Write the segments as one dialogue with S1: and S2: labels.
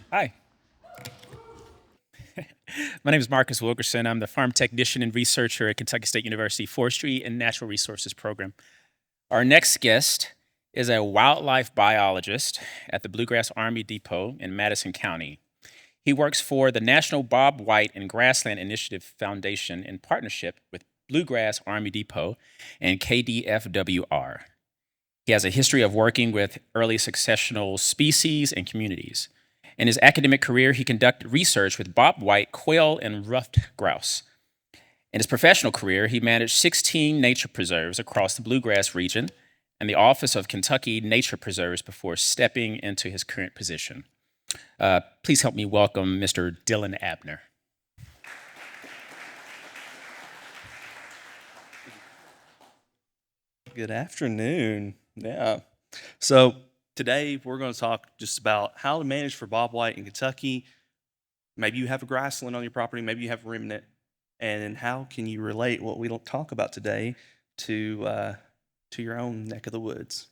S1: Hi, my name is Marcus Wilkerson. I'm the farm technician and researcher at Kentucky State University Forestry and Natural Resources Program. Our next guest is a wildlife biologist at the Bluegrass Army Depot in Madison County. He works for the National Bobwhite and Grassland Initiative Foundation in partnership with Bluegrass Army Depot and KDFWR. He has a history of working with early successional species and communities. In his academic career, he conducted research with bobwhite, quail, and ruffed grouse. In his professional career, he managed 16 nature preserves across the Bluegrass region and the Office of Kentucky Nature Preserves before stepping into his current position. Please help me welcome Mr. Dylan Abner.
S2: Good afternoon. Yeah. So today we're going to talk just about how to manage for bobwhite in Kentucky. Maybe you have a grassland on your property, maybe you have a remnant, and then how can you relate what we don't talk about today to your own neck of the woods?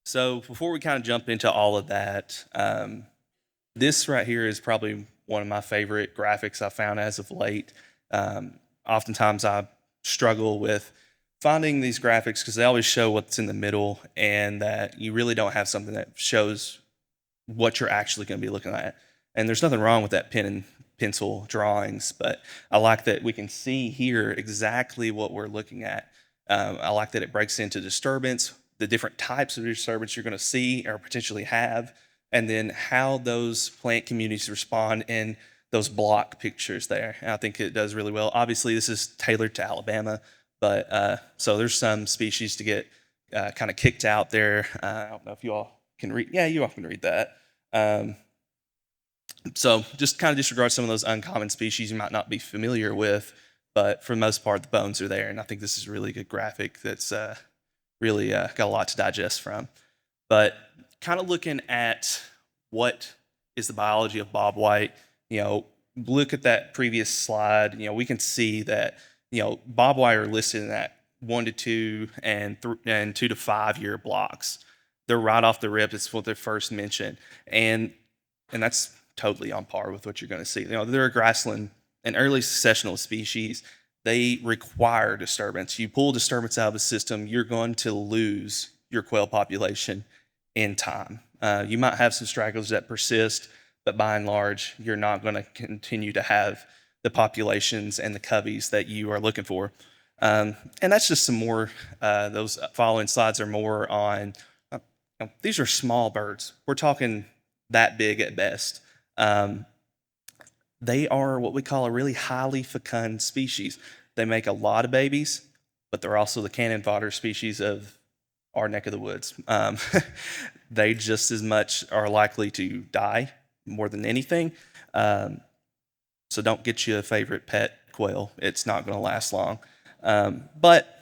S2: So before we kind of jump into all of that, this right here is probably one of my favorite graphics I found as of late. Oftentimes I struggle with finding these graphics because they always show what's in the middle and that you really don't have something that shows what you're actually going to be looking at. And there's nothing wrong with that pen and pencil drawings, but I like that we can see here exactly what we're looking at. I like that it breaks into disturbance, the different types of disturbance you're going to see or potentially have, and then how those plant communities respond in those block pictures there. And I think it does really well. Obviously, this is tailored to Alabama, but so there's some species to get kind of kicked out there. I don't know if you all can read. Yeah, you all can read that. So just kind of disregard some of those uncommon species you might not be familiar with, but for the most part, the bones are there. And I think this is a really good graphic that's really got a lot to digest from. But kind of looking at what is the biology of bobwhite, look at that previous slide. We can see that bobwhite are listed in that 1 to 2 and 2 to 5 year blocks. They're right off the rip. It's what they first mentioned, and that's totally on par with what you're going to see. They're a grassland, an early successional species. They require disturbance. You pull disturbance out of the system, you're going to lose your quail population in time. You might have some stragglers that persist, but by and large, you're not going to continue to have the populations and the coveys that you are looking for. And that's just some more, those following slides are more on, these are small birds. We're talking that big at best. They are what we call a really highly fecund species. They make a lot of babies, but they're also the cannon fodder species of our neck of the woods. They just as much are likely to die more than anything. So don't get you a favorite pet quail. It's not going to last long. But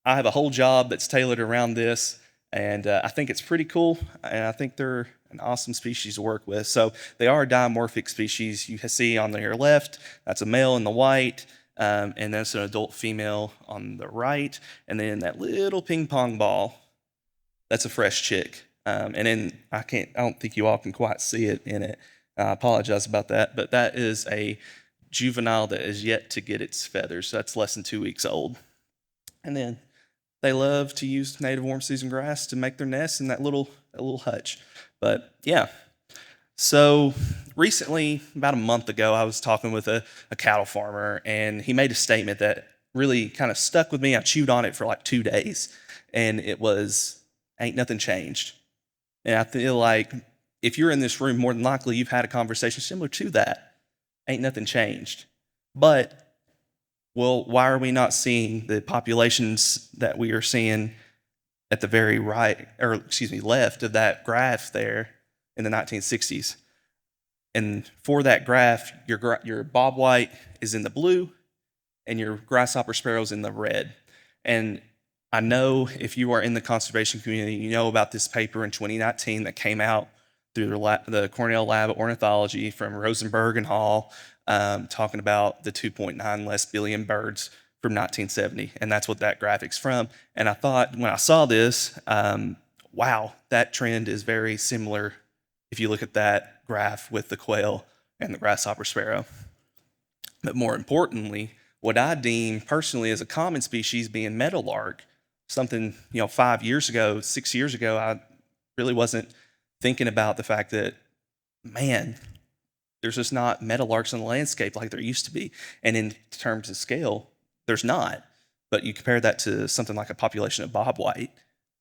S2: I have a whole job that's tailored around this, and I think it's pretty cool, and I think they're an awesome species to work with. So they are a dimorphic species. You see on your left, that's a male in the white, and that's an adult female on the right, and then that little ping pong ball, that's a fresh chick. And then I don't think you all can quite see it in it. I apologize about that, but that is a juvenile that is yet to get its feathers. So that's less than 2 weeks old. And then they love to use native warm season grass to make their nests in that little hutch. But yeah. So recently, about a month ago, I was talking with a cattle farmer, and he made a statement that really kind of stuck with me. I chewed on it for like 2 days, and it was, ain't nothing changed. And I feel like if you're in this room, more than likely you've had a conversation similar to that. Ain't nothing changed. But, well, why are we not seeing the populations that we are seeing at the very left of that graph there in the 1960s? And for that graph, your bobwhite is in the blue and your grasshopper sparrow's in the red. And I know if you are in the conservation community, you know about this paper in 2019 that came out through the Cornell Lab of Ornithology from Rosenberg and Hall, talking about the 2.9 less billion birds from 1970. And that's what that graphic's from. And I thought when I saw this, wow, that trend is very similar, if you look at that graph with the quail and the grasshopper sparrow. But more importantly, what I deem personally as a common species being meadowlark, something, 5 years ago, 6 years ago, I really wasn't thinking about the fact that, man, there's just not meadowlarks in the landscape like there used to be. And in terms of scale, there's not. But you compare that to something like a population of bobwhite,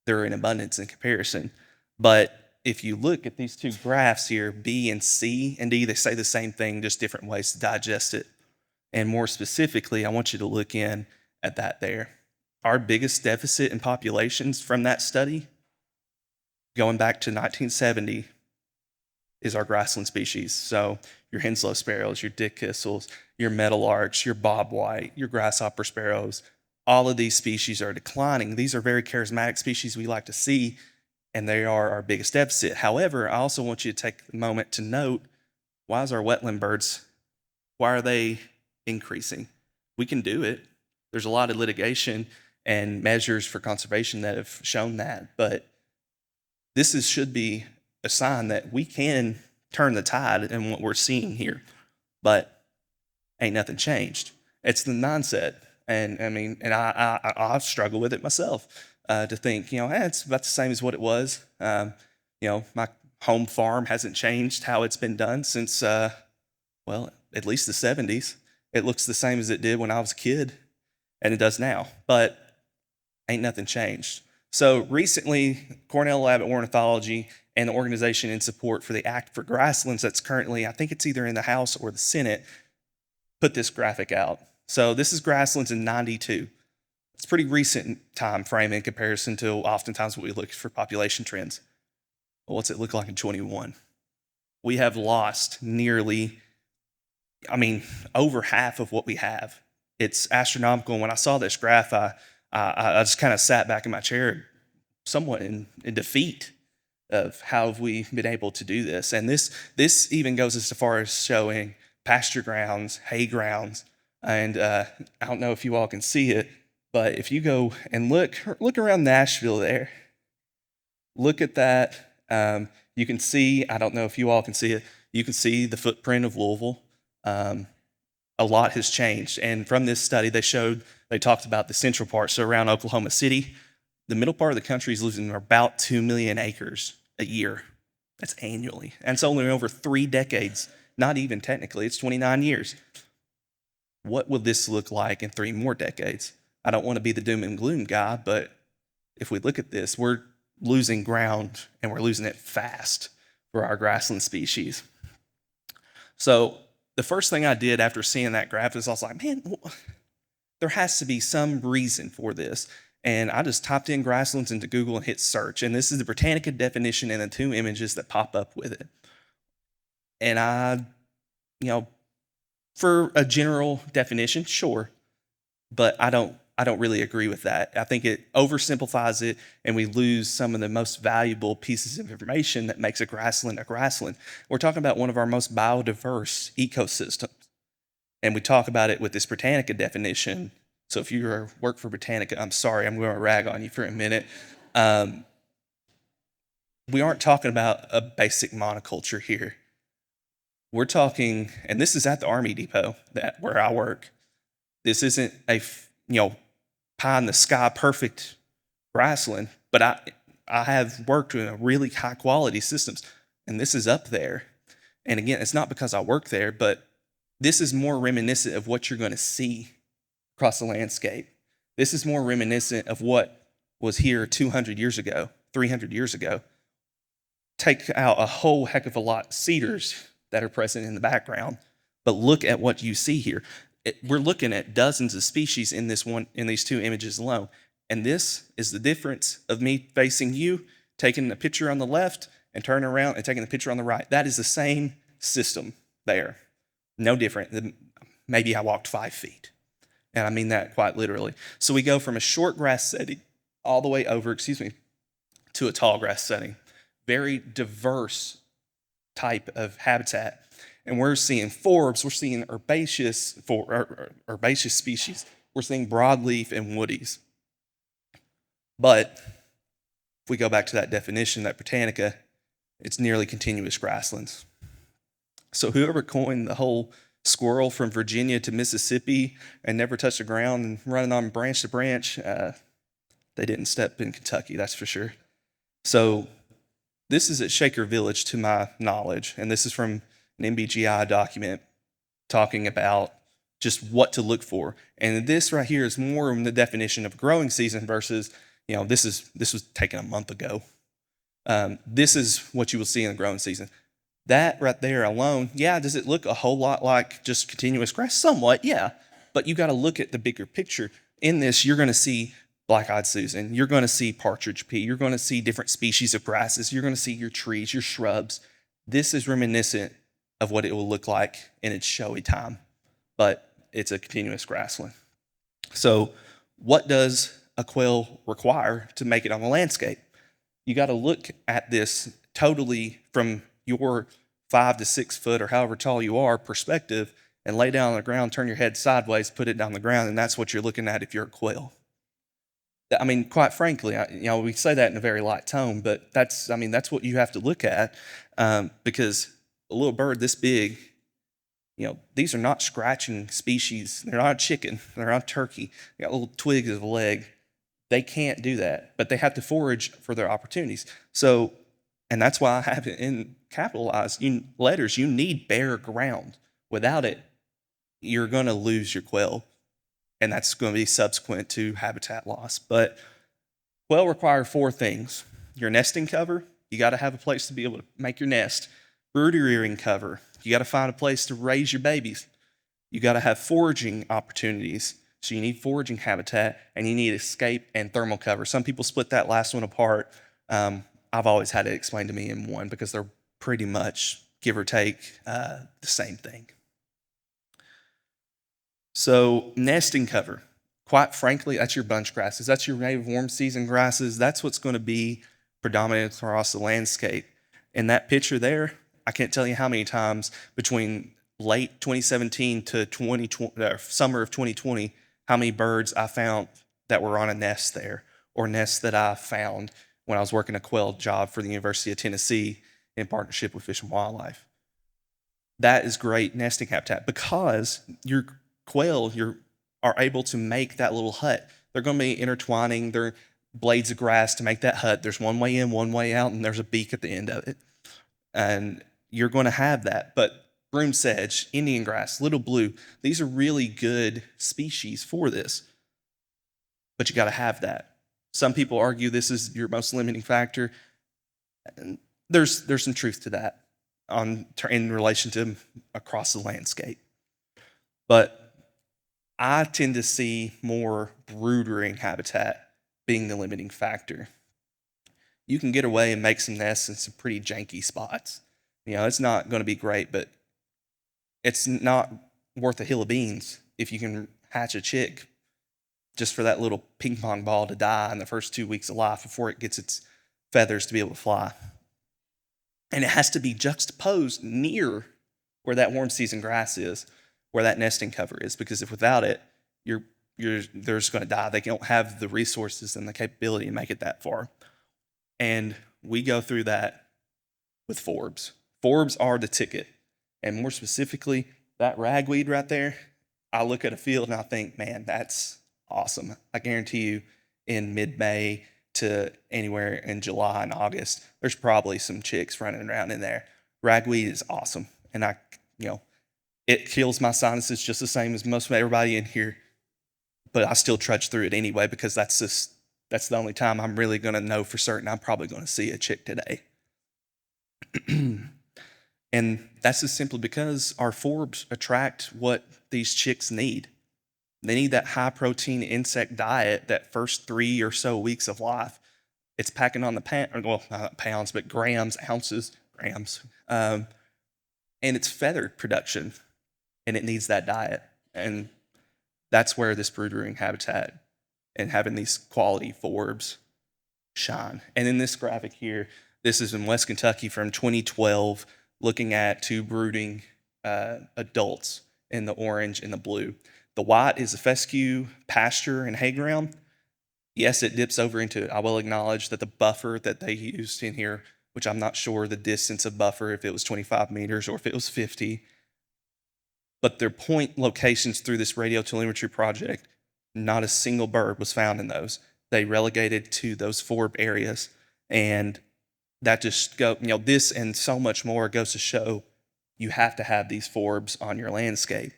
S2: they're in abundance in comparison. But if you look at these two graphs here, B and C and D, they say the same thing, just different ways to digest it. And more specifically, I want you to look in at that there. Our biggest deficit in populations from that study, going back to 1970, is our grassland species. So your Henslow sparrows, your dickhistles, your meadowlarks, your bobwhite, your grasshopper sparrows, all of these species are declining. These are very charismatic species we like to see, and they are our biggest deficit. However, I also want you to take a moment to note, why is our wetland birds, why are they increasing? We can do it. There's a lot of litigation and measures for conservation that have shown that, but this should be a sign that we can turn the tide in what we're seeing here, but ain't nothing changed. It's the mindset, and I struggle with it myself to think, it's about the same as what it was. My home farm hasn't changed how it's been done since, at least the 70s. It looks the same as it did when I was a kid, and it does now, but ain't nothing changed. So recently, Cornell Lab at Ornithology and the organization in support for the Act for Grasslands that's currently, I think it's either in the House or the Senate, put this graphic out. So this is grasslands in 92. It's a pretty recent time frame in comparison to oftentimes what we look for population trends. Well, what's it look like in 21? We have lost nearly, over half of what we have. It's astronomical. And when I saw this graph, I just kind of sat back in my chair somewhat in defeat of how have we been able to do this. And this even goes as far as showing pasture grounds, hay grounds, and I don't know if you all can see it, but if you go and look around Nashville there, look at that. You can see, I don't know if you all can see it, you can see the footprint of Louisville. A lot has changed. And from this study, they talked about the central part, so around Oklahoma City. The middle part of the country is losing about 2 million acres a year. That's annually. And it's only over 3 decades, not even technically, it's 29 years. What will this look like in 3 more decades? I don't want to be the doom and gloom guy, but if we look at this, we're losing ground and we're losing it fast for our grassland species. So the first thing I did after seeing that graph is I was like, man, there has to be some reason for this. And I just typed in grasslands into Google and hit search. And this is the Britannica definition and the 2 images that pop up with it. And I, for a general definition, sure, but I don't really agree with that. I think it oversimplifies it, and we lose some of the most valuable pieces of information that makes a grassland a grassland. We're talking about one of our most biodiverse ecosystems, and we talk about it with this Britannica definition. So if you work for Britannica, I'm sorry, I'm going to rag on you for a minute. We aren't talking about a basic monoculture here. We're talking, and this is at the Army Depot where I work. This isn't a pie in the sky perfect grassland, but I have worked in really high quality systems, and this is up there. And again, it's not because I work there, but this is more reminiscent of what you're going to see across the landscape. This is more reminiscent of what was here 200 years ago, 300 years ago. Take out a whole heck of a lot of cedars that are present in the background, but look at what you see here. We're looking at dozens of species in these 2 images alone. And this is the difference of me facing you, taking a picture on the left and turning around and taking the picture on the right. That is the same system there. No different. Maybe I walked 5 feet. And I mean that quite literally. So we go from a short grass setting all the way over, to a tall grass setting. Very diverse type of habitat. And we're seeing forbs, we're seeing herbaceous species, we're seeing broadleaf and woodies. But if we go back to that definition, that Britannica, It's nearly continuous grasslands. So whoever coined the whole squirrel from Virginia to Mississippi and never touched the ground and running on branch to branch, they didn't step in Kentucky, that's for sure. So this is at Shaker Village, to my knowledge, and this is from an MBGI document talking about just what to look for. And this right here is more in the definition of growing season versus, this was taken a month ago. This is what you will see in the growing season. That right there alone, yeah, does it look a whole lot like just continuous grass? Somewhat, yeah. But you got to look at the bigger picture. In this, you're going to see black-eyed Susan. You're going to see partridge pea. You're going to see different species of grasses. You're going to see your trees, your shrubs. This is reminiscent of what it will look like in its showy time, but it's a continuous grassland. So what does a quail require to make it on the landscape? You got to look at this totally from your 5 to 6 foot or however tall you are perspective and lay down on the ground, turn your head sideways, put it down the ground, and that's what you're looking at if you're a quail. I mean, quite frankly, we say that in a very light tone, but that's what you have to look at, because a little bird this big, these are not scratching species. They're not a chicken. They're not a turkey. They got little twigs of a leg. They can't do that, but they have to forage for their opportunities. So, and that's why I have it in capitalized letters. You need bare ground. Without it, you're going to lose your quail, and that's going to be subsequent to habitat loss. But quail require 4 things. Your nesting cover, you got to have a place to be able to make your nest. Brood rearing cover, you got to find a place to raise your babies. You got to have foraging opportunities. So you need foraging habitat, and you need escape and thermal cover. Some people split that last one apart. I've always had it explained to me in one because they're pretty much, give or take, the same thing. So nesting cover, quite frankly, that's your bunch grasses. That's your native warm season grasses. That's what's going to be predominant across the landscape. In that picture there, I can't tell you how many times between late 2017 to summer of 2020, how many birds I found that were on a nest there, or nests that I found when I was working a quail job for the University of Tennessee in partnership with Fish and Wildlife. That is great nesting habitat because your quail are able to make that little hut. They're going to be intertwining their blades of grass to make that hut. There's one way in, one way out, and there's a beak at the end of it. And you're going to have that. But broom sedge, Indian grass, little blue, these are really good species for this. But you got to have that. Some people argue this is your most limiting factor. And there's some truth to that in relation to across the landscape. But I tend to see more brood rearing habitat being the limiting factor. You can get away and make some nests in some pretty janky spots. It's not going to be great, but it's not worth a hill of beans if you can hatch a chick just for that little ping pong ball to die in the first 2 weeks of life before it gets its feathers to be able to fly. And it has to be juxtaposed near where that warm season grass is, where that nesting cover is, because if without it, they're just going to die. They don't have the resources and the capability to make it that far. And we go through that with forbs. Forbs are the ticket. And more specifically, that ragweed right there, I look at a field and I think, man, that's awesome. I guarantee you in mid-May to anywhere in July and August, there's probably some chicks running around in there. Ragweed is awesome. And it kills my sinuses just the same as most of everybody in here. But I still trudge through it anyway because that's the only time I'm really going to know for certain I'm probably going to see a chick today. And that's just simply because our forbs attract what these chicks need. They need that high protein insect diet that first 3 or so weeks of life. It's packing on not pounds, but ounces. And it's feather production, and it needs that diet. And that's where this brood rearing habitat and having these quality forbs shine. And in this graphic here, this is in West Kentucky from 2012, looking at 2 brooding adults in the orange and the blue. The white is a fescue pasture and hay ground. Yes, it dips over into it. I will acknowledge that the buffer that they used in here which I'm not sure the distance of buffer, if it was 25 meters or if it was 50. But their point locations through this radio telemetry project, not a single bird was found in those. They relegated to those forb areas. And that just this and so much more goes to show you have to have these forbs on your landscape.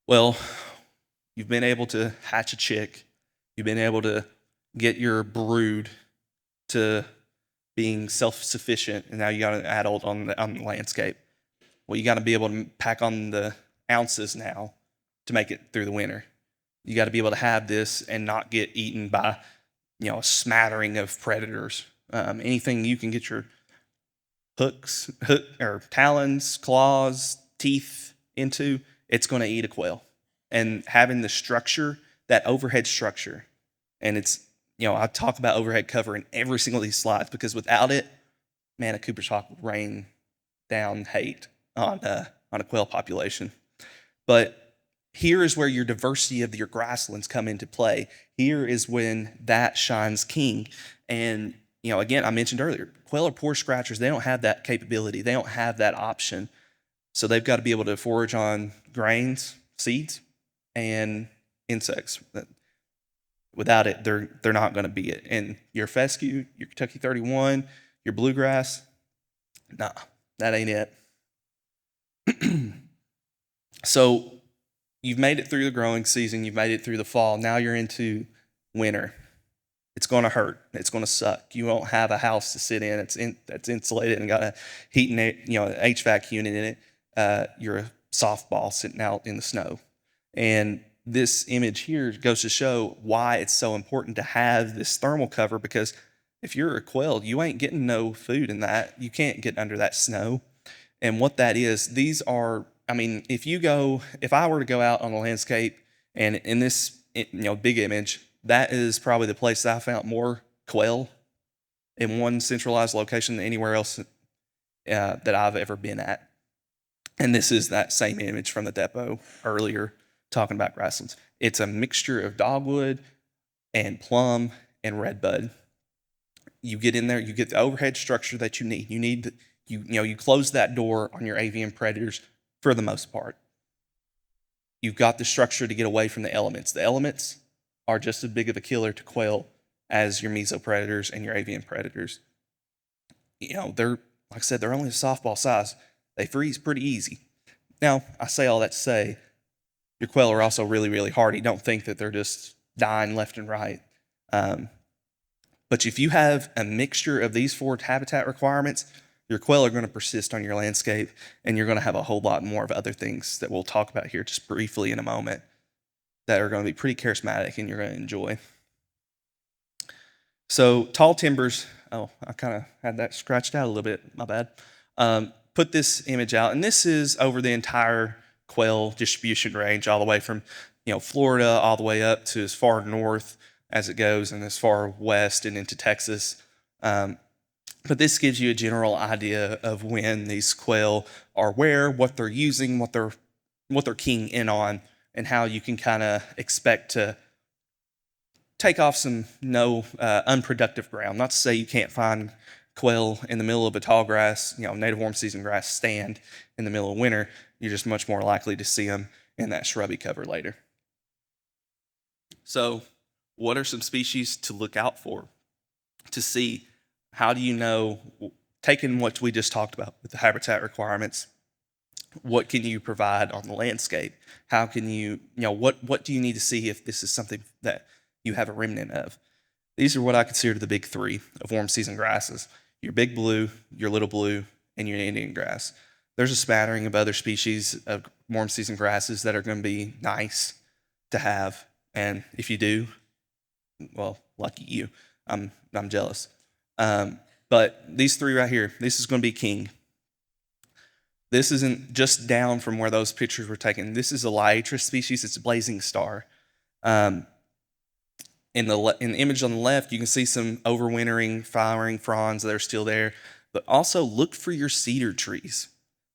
S2: Well, you've been able to hatch a chick. You've been able to get your brood to being self-sufficient, and now you got an adult on the landscape. Well, you got to be able to pack on the ounces now to make it through the winter. You got to be able to have this and not get eaten by, a smattering of predators. Anything you can get your hook or talons, claws, teeth into, it's going to eat a quail. And having the structure, that overhead structure, and it's, I talk about overhead cover in every single of these slides because without it, man, a Cooper's hawk would rain down hate on a quail population. But here is where your diversity of your grasslands come into play. Here is when that shines king. And, again, I mentioned earlier, quail are poor scratchers. They don't have that capability. They don't have that option. So they've got to be able to forage on grains, seeds, and insects. Without it, they're not going to be it. And your fescue, your Kentucky 31, your bluegrass, nah, that ain't it. So you've made it through the growing season. You've made it through the fall. Now you're into winter. It's going to hurt. It's going to suck. You won't have a house to sit in. That's insulated and got a heat and HVAC unit in it. You're a softball sitting out in the snow. And this image here goes to show why it's so important to have this thermal cover, because if you're a quail, you ain't getting no food in that. You can't get under that snow. And what that is, these are, if I were to go out on a landscape and in this, big image, that is probably the place that I found more quail in one centralized location than anywhere else that I've ever been at. And this is that same image from the depot earlier, talking about grasslands. It's a mixture of dogwood and plum and redbud. You get in there, you get the overhead structure that you need. You close that door on your avian predators for the most part. You've got the structure to get away from the elements. The elements are just as big of a killer to quail as your mesopredators and your avian predators. They're, like I said, they're only a softball size. They freeze pretty easy. Now, I say all that to say, your quail are also really, really hardy. Don't think that they're just dying left and right. But if you have a mixture of these four habitat requirements, your quail are going to persist on your landscape, and you're going to have a whole lot more of other things that we'll talk about here just briefly in a moment that are going to be pretty charismatic and you're going to enjoy. So tall timbers, I kind of had that scratched out a little bit, my bad. Put this image out, and this is over the entire quail distribution range, all the way from Florida all the way up to as far north as it goes and as far west and into Texas. But this gives you a general idea of when these quail are where, what they're using, what they're keying in on, and how you can kind of expect to take off some unproductive ground. Not to say you can't find quail in the middle of a tall grass, native warm season grass stand in the middle of winter. You're just much more likely to see them in that shrubby cover later. So what are some species to look out for, to see? How do you know, taking what we just talked about with the habitat requirements, what can you provide on the landscape? How can you, what do you need to see if this is something that you have a remnant of? These are what I consider the big three of warm season grasses: your big blue, your little blue, and your Indian grass. There's a smattering of other species of warm season grasses that are going to be nice to have. And if you do, well, lucky you. I'm jealous. But these three right here, this is going to be king. This isn't just down from where those pictures were taken. This is a Liatris species. It's a blazing star. In the image on the left, you can see some overwintering, flowering fronds that are still there. But also look for your cedar trees.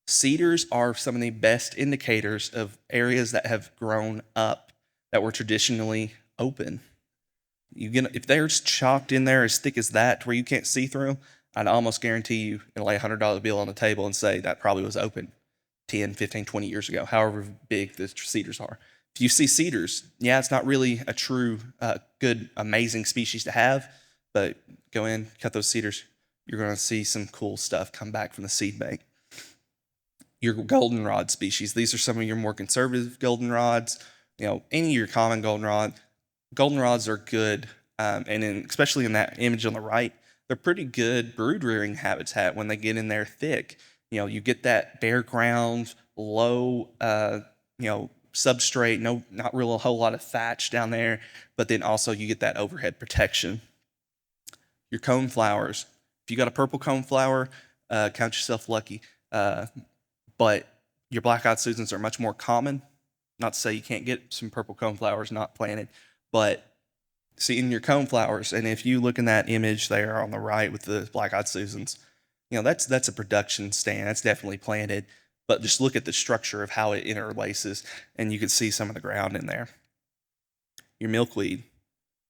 S2: Cedars are some of the best indicators of areas that have grown up that were traditionally open. If they're chalked in there as thick as that to where you can't see through them, I'd almost guarantee you and lay a $100 bill on the table and say that probably was open 10, 15, 20 years ago, however big the cedars are. If you see cedars, yeah, it's not really a true, good, amazing species to have, but go in, cut those cedars, you're going to see some cool stuff come back from the seed bank. Your goldenrod species, these are some of your more conservative goldenrods. Any of your common goldenrod. Goldenrods are good, especially in that image on the right, they're pretty good brood rearing habitat when they get in there thick. You get that bare ground, low, substrate, not really a whole lot of thatch down there, but then also you get that overhead protection. Your cone flowers. If you got a purple cone flower, count yourself lucky. But your black-eyed Susans are much more common. Not to say you can't get some purple cone flowers not planted, but seeing your cone flowers, and if you look in that image there on the right with the black-eyed Susans, that's a production stand. That's definitely planted. But just look at the structure of how it interlaces, and you can see some of the ground in there. Your milkweed.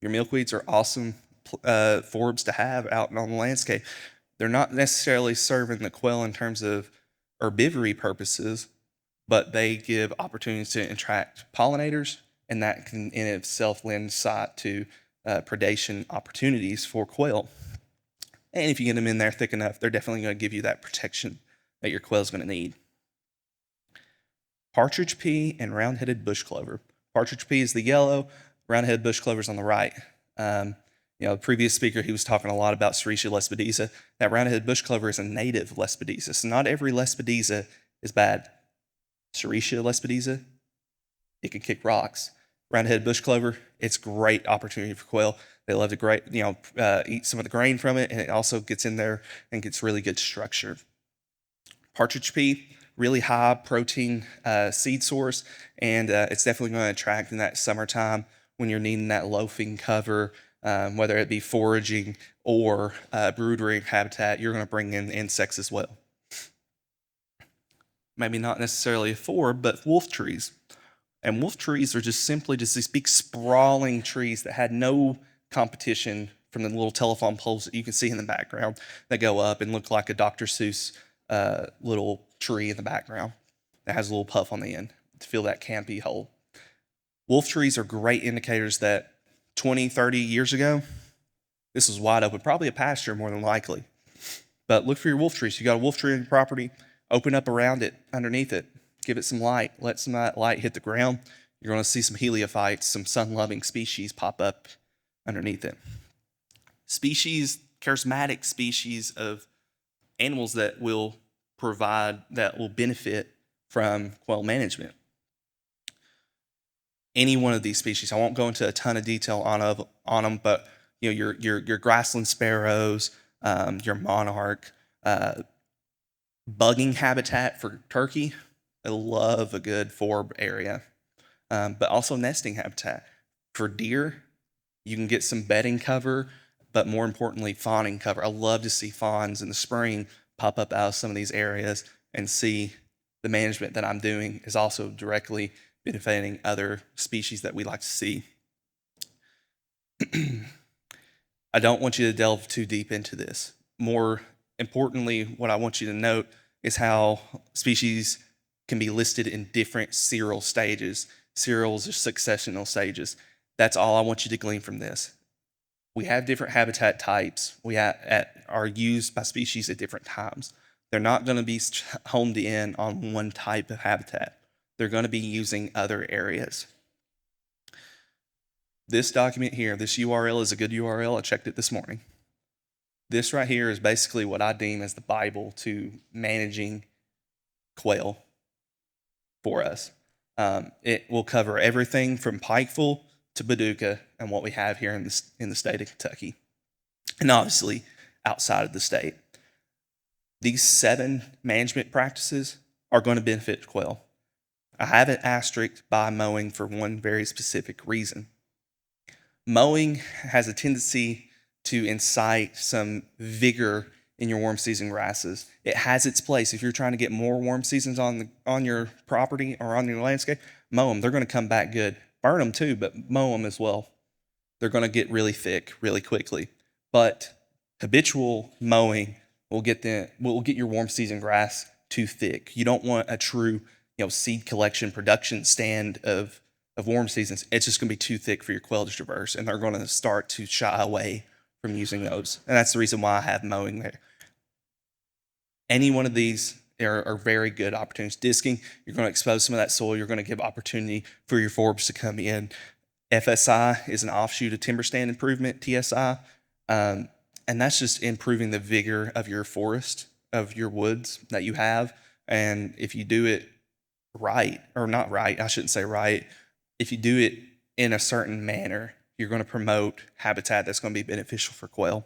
S2: Your milkweeds are awesome forbs to have out on the landscape. They're not necessarily serving the quail in terms of herbivory purposes, but they give opportunities to attract pollinators, and that can in itself lend sight to predation opportunities for quail. And if you get them in there thick enough, they're definitely going to give you that protection that your quail is going to need. Partridge pea and round-headed bush clover. Partridge pea is the yellow, round-headed bush clover is on the right. The previous speaker, he was talking a lot about Serratia lespedeza. That round-headed bush clover is a native lespedeza, so not every lespedeza is bad. Serratia lespedeza, it can kick rocks. Round-headed bush clover, it's great opportunity for quail. They love to eat some of the grain from it, and it also gets in there and gets really good structure. Partridge pea, really high protein seed source, and it's definitely going to attract in that summertime when you're needing that loafing cover, whether it be foraging or brood rearing habitat. You're going to bring in insects as well. Maybe not necessarily a forb, but wolf trees. And wolf trees are just simply just these big sprawling trees that had no competition from the little telephone poles that you can see in the background that go up and look like a Dr. Seuss little tree in the background that has a little puff on the end to fill that campy hole. Wolf trees are great indicators that 20, 30 years ago, this was wide open, probably a pasture more than likely. But look for your wolf trees. You got a wolf tree on your property, open up around it, underneath it, give it some light, let some of that light hit the ground. You're going to see some heliophytes, some sun-loving species pop up underneath it. Charismatic species of animals that will benefit from quail management. Any one of these species, I won't go into a ton of detail on them, but your grassland sparrows, your monarch, bugging habitat for turkey. I love a good forb area, but also nesting habitat for deer. You can get some bedding cover, but more importantly, fawning cover. I love to see fawns in the spring pop up out of some of these areas and see the management that I'm doing is also directly benefiting other species that we like to see. I don't want you to delve too deep into this. More importantly, what I want you to note is how species can be listed in different serial stages. Serials are successional stages. That's all I want you to glean from this. We have different habitat types are used by species at different times. They're not going to be homed in on one type of habitat. They're going to be using other areas. This document here, this URL is a good URL. I checked it this morning. This right here is basically what I deem as the Bible to managing quail for us. It will cover everything from Pikeville to Paducah and what we have here in the state of Kentucky, and obviously outside of the state. These 7 management practices are going to benefit quail. I have it asterisked by mowing for one very specific reason. Mowing has a tendency to incite some vigor in your warm season grasses. It has its place. If you're trying to get more warm seasons on your property or on your landscape, mow them. They're going to come back good. Burn them too, but mow them as well. They're going to get really thick really quickly. But Habitual mowing will get your warm season grass too thick. You don't want a true, seed collection production stand of warm seasons. It's just going to be too thick for your quail to traverse, and they're going to start to shy away from using those. And that's the reason why I have mowing there. Any one of these are very good opportunities. Disking, you're going to expose some of that soil. You're going to give opportunity for your forbs to come in. FSI is an offshoot of timber stand improvement, TSI. And that's just improving the vigor of your forest, of your woods that you have. And if you do it right, or not right, I shouldn't say right, if you do it in a certain manner, you're going to promote habitat that's going to be beneficial for quail.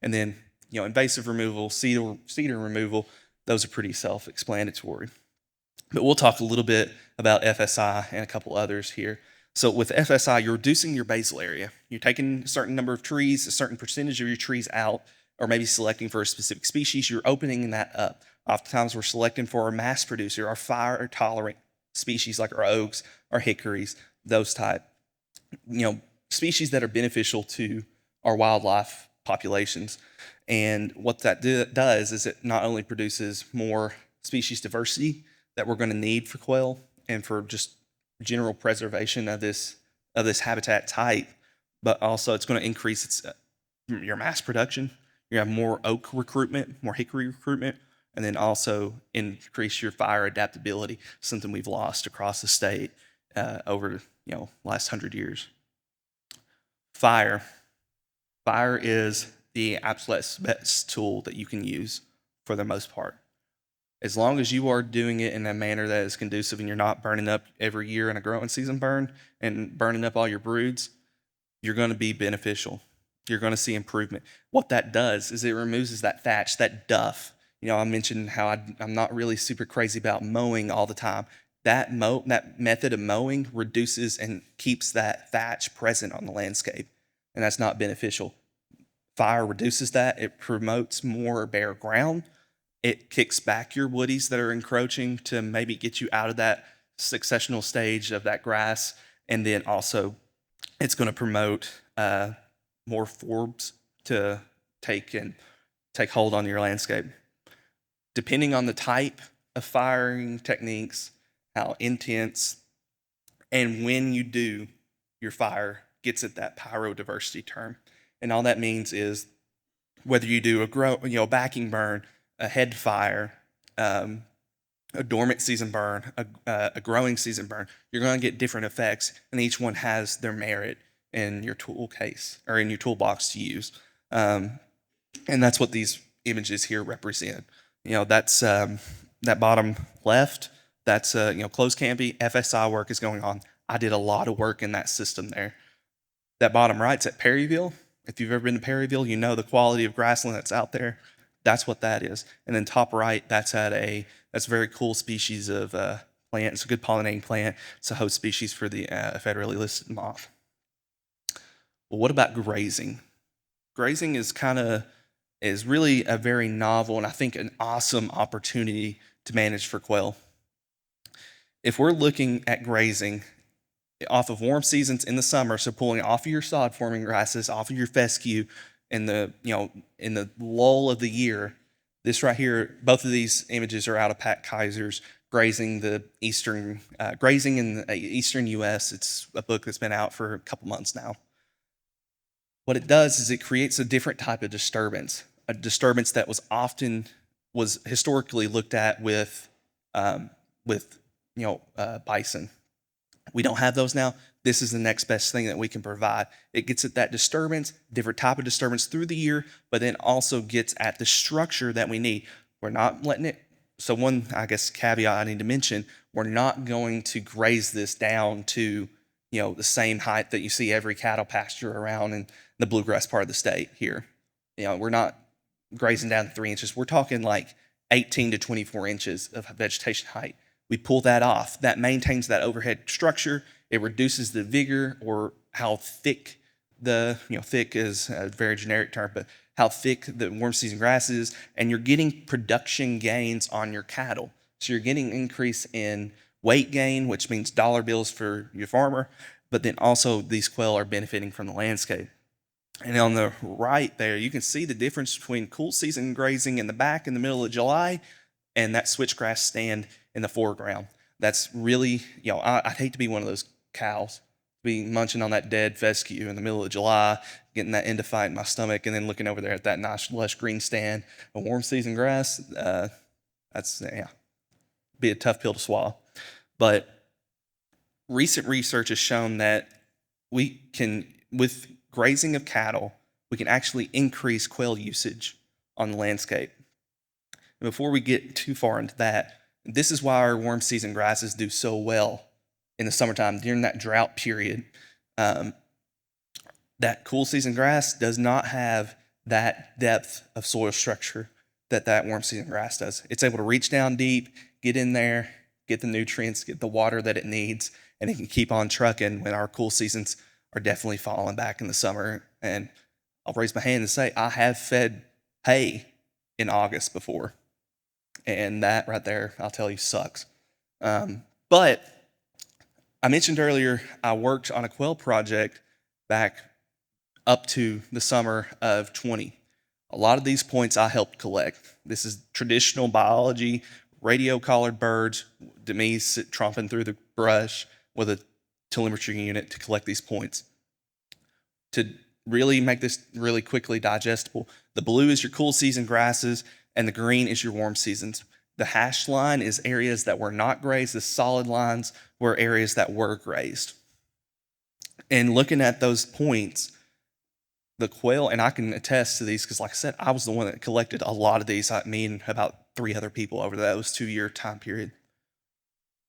S2: And then, invasive removal, cedar removal, those are pretty self-explanatory. But we'll talk a little bit about FSI and a couple others here. So with FSI, you're reducing your basal area. You're taking a certain number of trees, a certain percentage of your trees out, or maybe selecting for a specific species. You're opening that up. Oftentimes we're selecting for our mass producer, our fire-tolerant species like our oaks, our hickories, those type. Species that are beneficial to our wildlife populations. And what that does is it not only produces more species diversity that we're going to need for quail and for just general preservation of this habitat type, but also it's going to increase your mass production. You have more oak recruitment, more hickory recruitment, and then also increase your fire adaptability, something we've lost across the state over last 100 years. Fire is the absolute best tool that you can use for the most part. As long as you are doing it in a manner that is conducive and you're not burning up every year in a growing season burn and burning up all your broods, you're going to be beneficial. You're going to see improvement. What that does is it removes that thatch, that duff. I mentioned how I'm not really super crazy about mowing all the time. That method of mowing reduces and keeps that thatch present on the landscape, and that's not beneficial. Fire reduces that. It promotes more bare ground. It kicks back your woodies that are encroaching to maybe get you out of that successional stage of that grass. And then also it's going to promote more forbs to take hold on your landscape. Depending on the type of firing techniques, how intense, and when you do your fire gets at that pyrodiversity term. And all that means is whether you do a backing burn, a head fire, a dormant season burn, a growing season burn, you're going to get different effects, and each one has their merit in your tool case or in your toolbox to use. And that's what these images here represent. That's that bottom left. That's closed canopy. FSI work is going on. I did a lot of work in that system there. That bottom right's at Perryville. If you've ever been to Perryville, you know the quality of grassland that's out there. That's what that is. And then top right, that's a very cool species of plant. It's a good pollinating plant. It's a host species for the federally listed moth. Well, what about grazing? Grazing is really a very novel and I think an awesome opportunity to manage for quail. If we're looking at grazing off of warm seasons in the summer, so pulling off of your sod forming grasses, off of your fescue in the lull of the year, this right here, both of these images are out of Pat Kaiser's Grazing in the Eastern U.S. It's a book that's been out for a couple months now. What it does is it creates a different type of disturbance, a disturbance that was historically looked at with bison. We don't have those now. This is the next best thing that we can provide. It gets at that disturbance, different type of disturbance through the year, but then also gets at the structure that we need. We're not letting it, so one, I guess, caveat I need to mention, we're not going to graze this down to, the same height that you see every cattle pasture around in the bluegrass part of the state here. We're not grazing down to 3 inches. We're talking like 18 to 24 inches of vegetation height. We pull that off. That maintains that overhead structure. It reduces the vigor or how thick thick is a very generic term, but how thick the warm season grass is, and you're getting production gains on your cattle. So you're getting increase in weight gain, which means dollar bills for your farmer, but then also these quail are benefiting from the landscape. And on the right there, you can see the difference between cool season grazing in the back in the middle of July and that switchgrass stand in the foreground. That's really, I'd hate to be one of those cows, be munching on that dead fescue in the middle of July, getting that endophyte in my stomach, and then looking over there at that nice lush green stand of warm season grass. Be a tough pill to swallow. But recent research has shown that we can, with grazing of cattle, we can actually increase quail usage on the landscape. And before we get too far into that, this is why our warm season grasses do so well in the summertime during that drought period. That cool season grass does not have that depth of soil structure that warm season grass does. It's able to reach down deep, get in there, get the nutrients, get the water that it needs, and it can keep on trucking when our cool seasons are definitely falling back in the summer. And I'll raise my hand and say I have fed hay in August before, and that right there, I'll tell you, sucks. But I mentioned earlier I worked on a quail project back up to the summer of 20. A lot of these points I helped collect. This is traditional biology, radio-collared birds, to me tromping through the brush with a telemetry unit to collect these points. To really make this really quickly digestible, the blue is your cool season grasses, and the green is your warm seasons. The hashed line is areas that were not grazed. The solid lines were areas that were grazed. And looking at those points, the quail, and I can attest to these because, like I said, I was the one that collected a lot of these. Me and about 3 other people over those 2-year time period.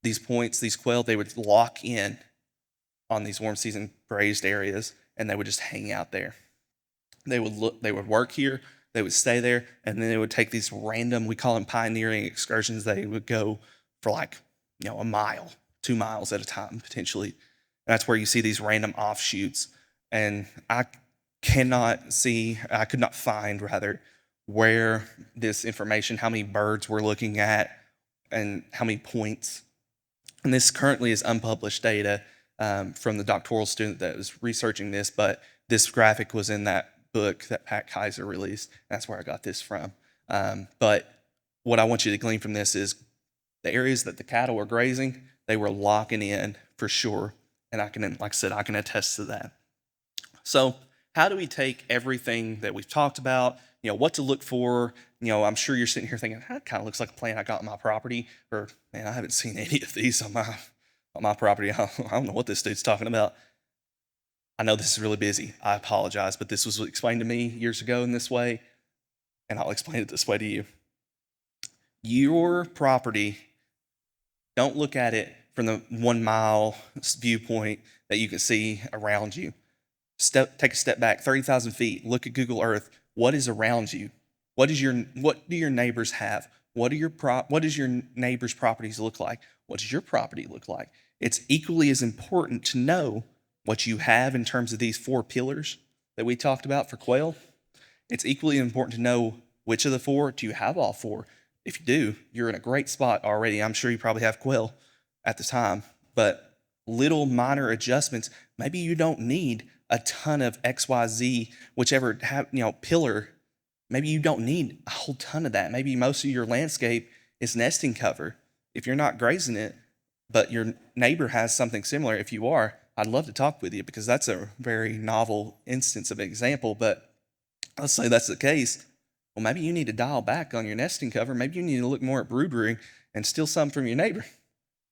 S2: These points, these quail, they would lock in on these warm season grazed areas, and they would just hang out there. They would work here, they would stay there, and then they would take these random, we call them pioneering excursions. They would go for like, a mile, 2 miles at a time, potentially. And that's where you see these random offshoots. And I could not find rather, where this information, how many birds we're looking at, and how many points. And this currently is unpublished data from the doctoral student that was researching this, but this graphic was in that book that Pat Kaiser released. That's where I got this from. But what I want you to glean from this is the areas that the cattle were grazing, they were locking in for sure. And I can, like I said, I can attest to that. So how do we take everything that we've talked about, what to look for? I'm sure you're sitting here thinking, that kind of looks like a plant I got on my property, or man, I haven't seen any of these on my property. I don't know what this dude's talking about. I know this is really busy. I apologize, but this was explained to me years ago in this way, and I'll explain it this way to you. Your property, don't look at it from the 1 mile viewpoint that you can see around you. Take a step back, 30,000 feet. Look at Google Earth. What is around you? What do your neighbors have? What does your neighbors' properties look like? What does your property look like? It's equally as important to know what you have in terms of these 4 pillars that we talked about for quail. It's equally important to know which of the 4 do you have all 4. If you do, you're in a great spot already. I'm sure you probably have quail at the time, but little minor adjustments. Maybe you don't need a ton of XYZ, whichever pillar. Maybe you don't need a whole ton of that. Maybe most of your landscape is nesting cover. If you're not grazing it, but your neighbor has something similar, if you are, I'd love to talk with you because that's a very novel instance of an example. But let's say that's the case. Well, maybe you need to dial back on your nesting cover. Maybe you need to look more at brood rearing and steal some from your neighbor.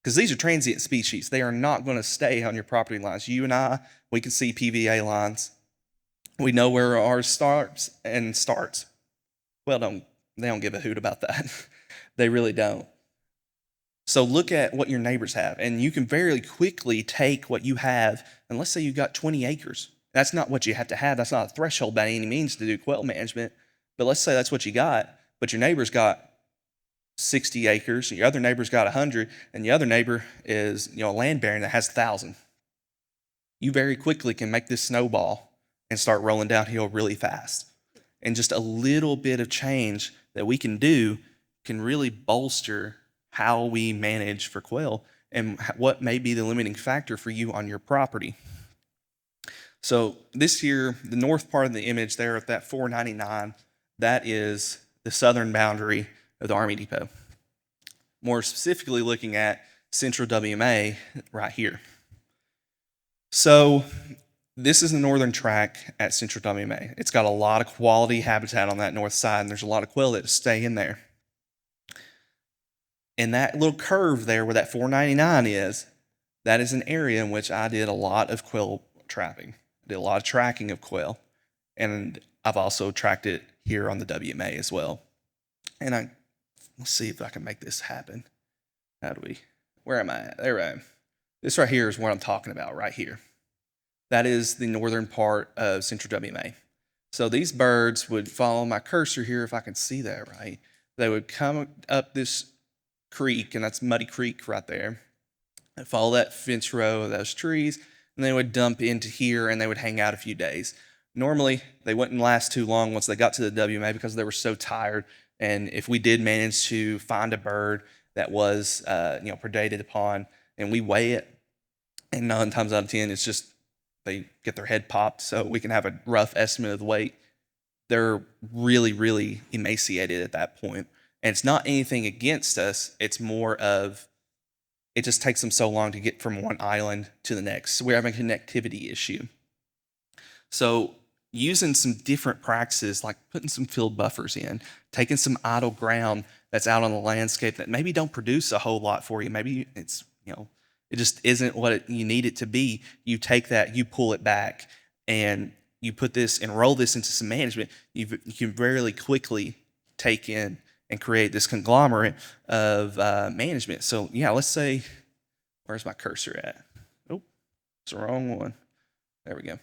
S2: Because these are transient species. They are not going to stay on your property lines. You and I, we can see PVA lines. We know where ours starts. Well, they don't give a hoot about that. They really don't. So look at what your neighbors have, and you can very quickly take what you have, and let's say you've got 20 acres. That's not what you have to have. That's not a threshold by any means to do quail management, but let's say that's what you got, but your neighbor's got 60 acres, your other neighbor's got 100, and your other neighbor is a land baron that has 1,000. You very quickly can make this snowball and start rolling downhill really fast. And just a little bit of change that we can do can really bolster how we manage for quail and what may be the limiting factor for you on your property. So this here, the north part of the image there at that 499, that is the southern boundary of the Army Depot. More specifically looking at Central WMA right here. So this is the northern track at Central WMA. It's got a lot of quality habitat on that north side, and there's a lot of quail that stay in there. And that little curve there where that 499 is, that is an area in which I did a lot of quail trapping. I did a lot of tracking of quail. And I've also tracked it here on the WMA as well. And let's see if I can make this happen. Where am I at? There I am. This right here is what I'm talking about right here. That is the northern part of Central WMA. So these birds would follow my cursor here, if I can see that right. They would come up this creek, and that's Muddy Creek right there. They'd follow that fence row of those trees, and they would dump into here, and they would hang out a few days. Normally, they wouldn't last too long once they got to the WMA because they were so tired. And if we did manage to find a bird that was predated upon, and we weigh it, and 9 times out of 10, it's just they get their head popped, so we can have a rough estimate of the weight. They're really, really emaciated at that point. And it's not anything against us. It's more of, it just takes them so long to get from one island to the next. So we're having a connectivity issue. So using some different practices, like putting some field buffers in, taking some idle ground that's out on the landscape that maybe don't produce a whole lot for you. Maybe it's, it just isn't what you need it to be. You take that, you pull it back, and you put this and roll this into some management. You can very quickly take in and create this conglomerate of management. So yeah, let's say, where's my cursor at? Oh, it's the wrong one. There we go.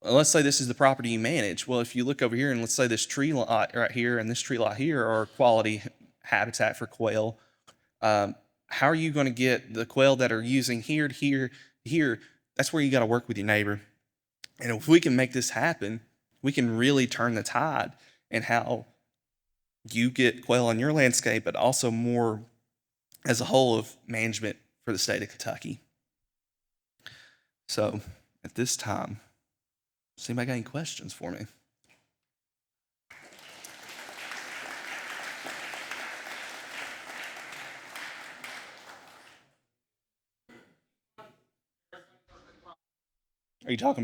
S2: Well, let's say this is the property you manage. Well, if you look over here and let's say this tree lot right here and this tree lot here are quality habitat for quail, how are you going to get the quail that are using here to here to here? That's where you got to work with your neighbor. And if we can make this happen, we can really turn the tide in how you get quail on your landscape, but also more as a whole of management for the state of Kentucky. So at this time, does anybody got any questions for me? Are you talking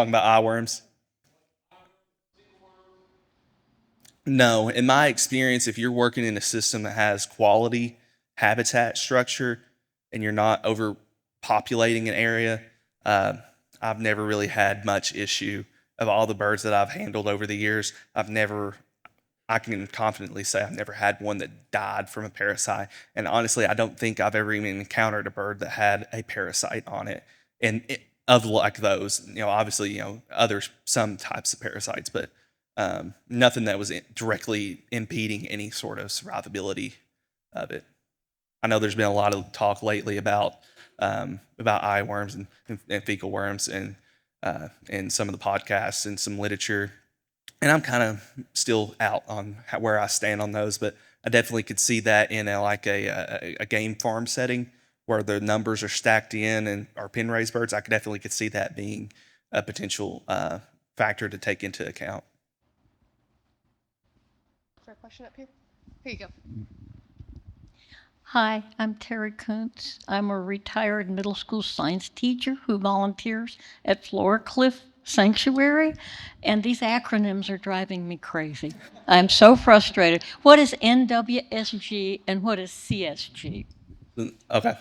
S2: about eye worms? No, in my experience, if you're working in a system that has quality habitat structure and you're not overpopulating an area, I've never really had much issue. Of all the birds that I've handled over the years, I can confidently say I've never had one that died from a parasite. And honestly, I don't think I've ever even encountered a bird that had a parasite on it. And of like those, obviously, some types of parasites, but nothing that was directly impeding any sort of survivability of it. I know there's been a lot of talk lately about eye worms and fecal worms and some of the podcasts and some literature. And I'm kind of still out on where I stand on those, but I definitely could see that in a game farm setting where the numbers are stacked in and are pen raised birds. I definitely could see that being a potential factor to take into account.
S3: Is there a question up here? Here you go.
S4: Hi, I'm Terry Kuntz. I'm a retired middle school science teacher who volunteers at Flora Cliff Sanctuary, and these acronyms are driving me crazy. I'm so frustrated. What is NWSG and what is CSG?
S2: Okay,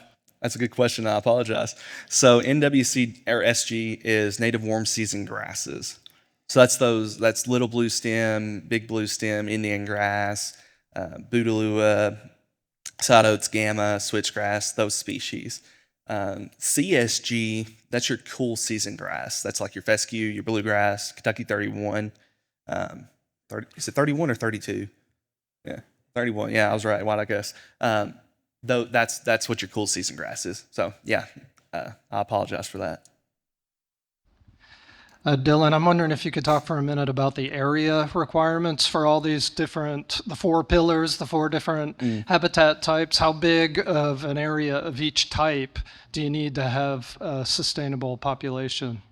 S2: that's a good question. I apologize. So NWC or SG is native warm season grasses. So that's little blue stem, big blue stem, Indian grass, Bootalua, sod oats, gamma, switchgrass, those species. CSG, that's your cool season grass. That's like your fescue, your bluegrass, Kentucky 31. Is it 31 or 32? Yeah, 31. Yeah, I was right. Why'd I guess? Though that's what your cool season grass is. So yeah, I apologize for that.
S5: Dylan, I'm wondering if you could talk for a minute about the area requirements for all these the 4 pillars, the 4 different habitat types. How big of an area of each type do you need to have a sustainable population?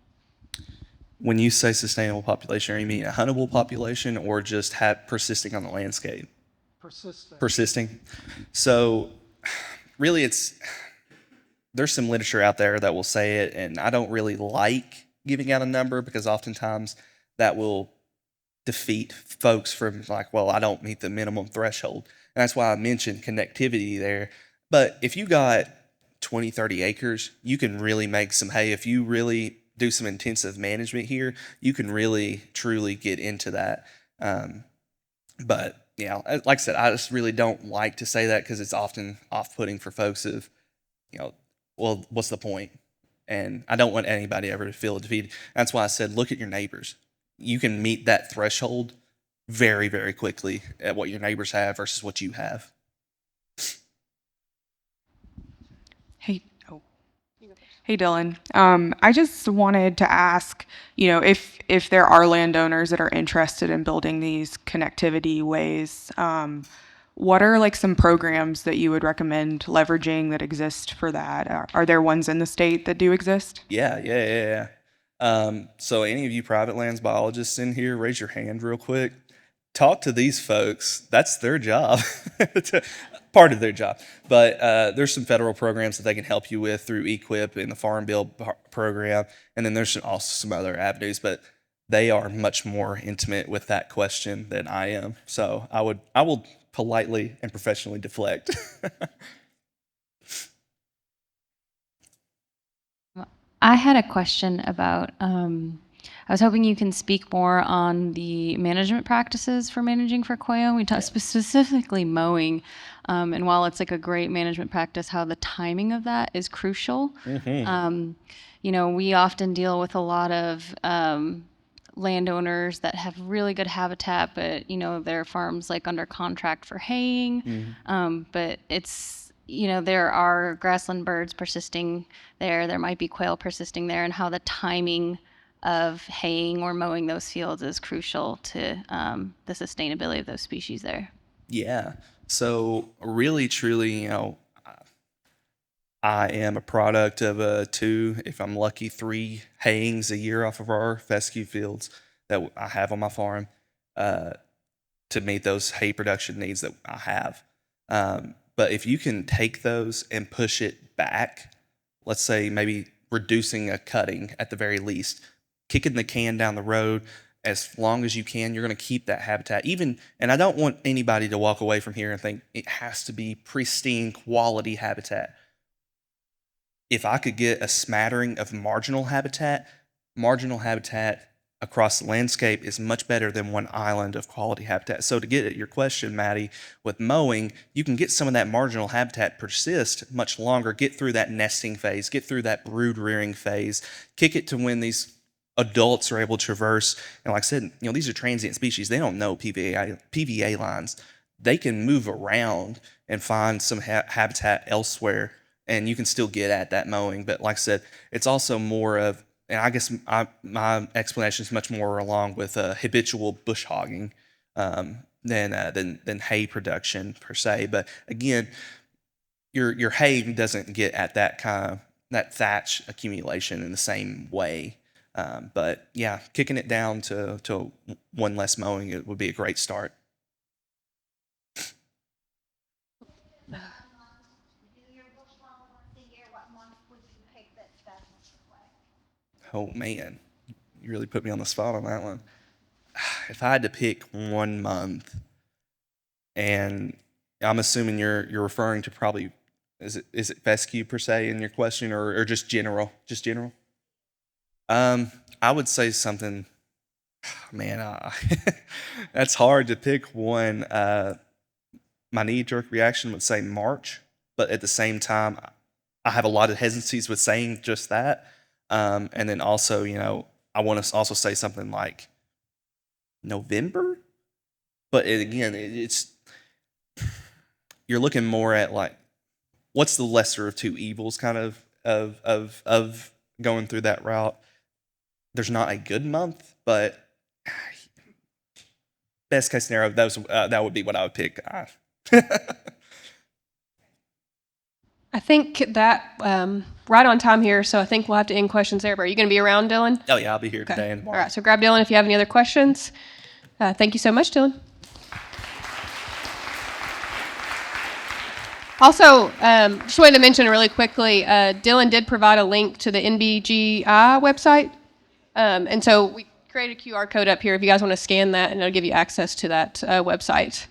S2: When you say sustainable population, are you mean a huntable population or just persisting on the landscape?
S5: Persistent.
S2: Persisting. So really there's some literature out there that will say it, and I don't really like giving out a number because oftentimes that will defeat folks from like, well, I don't meet the minimum threshold. And that's why I mentioned connectivity there. But if you got 20, 30 acres, you can really make some hay. If you really do some intensive management here, you can really, truly get into that. But yeah, like I said, I just really don't like to say that because it's often off-putting for folks of, well, what's the point? And I don't want anybody ever to feel defeated. That's why I said, look at your neighbors. You can meet that threshold very, very quickly at what your neighbors have versus what you have.
S6: Hey, hey, Dylan. I just wanted to ask, if there are landowners that are interested in building these connectivity ways, what are like some programs that you would recommend leveraging that exist for that? Are there ones in the state that do exist?
S2: Yeah. So any of you private lands biologists in here, raise your hand real quick. Talk to these folks. That's their job. Part of their job. But there's some federal programs that they can help you with through EQIP and the Farm Bill program. And then there's also some other avenues, but they are much more intimate with that question than I am. So I will politely and professionally deflect.
S7: I had a question about, I was hoping you can speak more on the management practices for managing for quail. We talked specifically mowing, and while it's like a great management practice, how the timing of that is crucial. We often deal with a lot of landowners that have really good habitat, but their farms like under contract for haying, but it's there are grassland birds persisting there. There might be quail persisting there, and how the timing of haying or mowing those fields is crucial to the sustainability of those species there.
S2: Yeah. So really, truly, I am a product of 2, if I'm lucky, 3 hayings a year off of our fescue fields that I have on my farm to meet those hay production needs that I have. But if you can take those and push it back, let's say maybe reducing a cutting at the very least, kicking the can down the road as long as you can, you're going to keep that habitat. And I don't want anybody to walk away from here and think it has to be pristine quality habitat. If I could get a smattering of marginal habitat across the landscape is much better than one island of quality habitat. So to get at your question, Maddie, with mowing, you can get some of that marginal habitat persist much longer, get through that nesting phase, get through that brood rearing phase, kick it to when these adults are able to traverse. And like I said, these are transient species. They don't know PVA lines. They can move around and find some habitat elsewhere, and you can still get at that mowing. But like I said, it's also more of, and I guess my explanation is much more along with habitual bush hogging than hay production per se. But again, your hay doesn't get at that kind of that thatch accumulation in the same way. But yeah, kicking it down to one less mowing, it would be a great start. Oh man, you really put me on the spot on that one. If I had to pick 1 month, and I'm assuming you're referring to probably, is it fescue per se in your question, or just general? Just general. I would say something. Man, that's hard to pick one. My knee-jerk reaction would say March, but at the same time, I have a lot of hesitancies with saying just that. And then also, I want to also say something like November, but it's you're looking more at like what's the lesser of two evils, kind of going through that route. There's not a good month, but best case scenario, that would be what I would pick.
S3: I think that right on time here, so I think we'll have to end questions there. But are you going to be around, Dylan?
S2: Oh yeah, I'll be here
S3: Okay.
S2: today and
S3: All
S2: tomorrow.
S3: right, so grab Dylan if you have any other questions. Thank you so much, Dylan. Also, just wanted to mention really quickly, Dylan did provide a link to the NBGI website. And so we created a QR code up here if you guys want to scan that, and it'll give you access to that website.